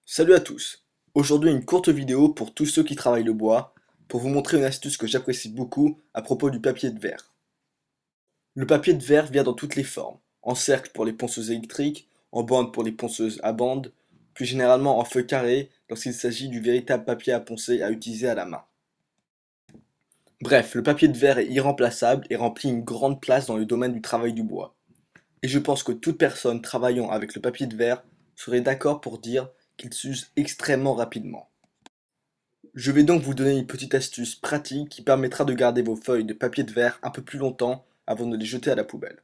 Salut à tous! Aujourd'hui une courte vidéo pour tous ceux qui travaillent le bois, pour vous montrer une astuce que j'apprécie beaucoup à propos du papier de verre. Le papier de verre vient dans toutes les formes, en cercle pour les ponceuses électriques, en bande pour les ponceuses à bande, plus généralement en feuille carrée lorsqu'il s'agit du véritable papier à poncer à utiliser à la main. Bref, le papier de verre est irremplaçable et remplit une grande place dans le domaine du travail du bois. Et je pense que toute personne travaillant avec le papier de verre serait d'accord pour dire qu'il s'use extrêmement rapidement. Je vais donc vous donner une petite astuce pratique qui permettra de garder vos feuilles de papier de verre un peu plus longtemps avant de les jeter à la poubelle.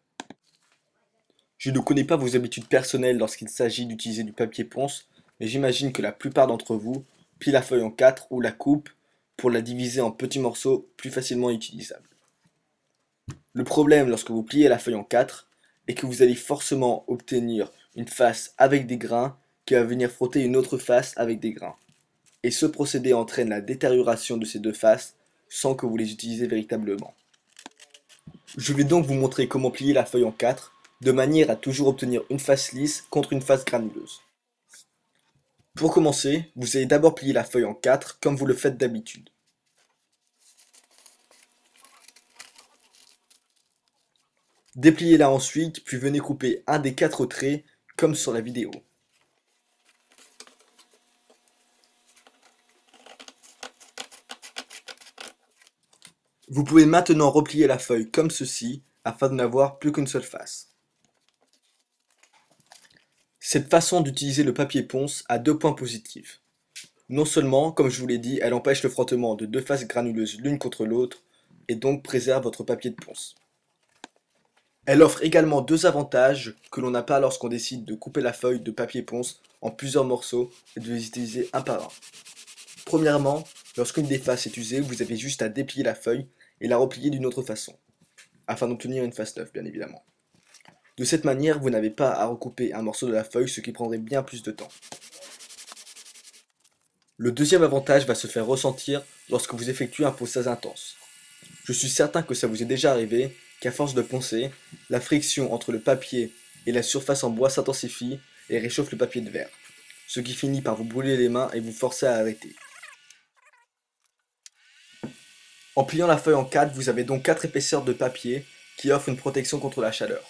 Je ne connais pas vos habitudes personnelles lorsqu'il s'agit d'utiliser du papier ponce, mais j'imagine que la plupart d'entre vous plient la feuille en quatre ou la coupent pour la diviser en petits morceaux plus facilement utilisables. Le problème lorsque vous pliez la feuille en quatre est que vous allez forcément obtenir une face avec des grains qui va venir frotter une autre face avec des grains. Et ce procédé entraîne la détérioration de ces deux faces sans que vous les utilisez véritablement. Je vais donc vous montrer comment plier la feuille en quatre, de manière à toujours obtenir une face lisse contre une face granuleuse. Pour commencer, vous allez d'abord plier la feuille en quatre comme vous le faites d'habitude. Dépliez-la ensuite, puis venez couper un des quatre traits comme sur la vidéo. Vous pouvez maintenant replier la feuille comme ceci afin de n'avoir plus qu'une seule face. Cette façon d'utiliser le papier ponce a deux points positifs. Non seulement, comme je vous l'ai dit, elle empêche le frottement de deux faces granuleuses l'une contre l'autre et donc préserve votre papier de ponce. Elle offre également deux avantages que l'on n'a pas lorsqu'on décide de couper la feuille de papier ponce en plusieurs morceaux et de les utiliser un par un. Premièrement, lorsqu'une des faces est usée, vous avez juste à déplier la feuille et la replier d'une autre façon, afin d'obtenir une face neuve bien évidemment. De cette manière, vous n'avez pas à recouper un morceau de la feuille, ce qui prendrait bien plus de temps. Le deuxième avantage va se faire ressentir lorsque vous effectuez un ponçage intense. Je suis certain que ça vous est déjà arrivé qu'à force de poncer, la friction entre le papier et la surface en bois s'intensifie et réchauffe le papier de verre, ce qui finit par vous brûler les mains et vous forcer à arrêter. En pliant la feuille en 4, vous avez donc 4 épaisseurs de papier qui offrent une protection contre la chaleur.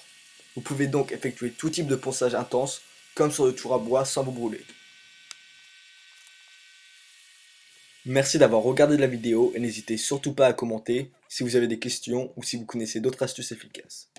Vous pouvez donc effectuer tout type de ponçage intense, comme sur le tour à bois, sans vous brûler. Merci d'avoir regardé la vidéo et n'hésitez surtout pas à commenter si vous avez des questions ou si vous connaissez d'autres astuces efficaces.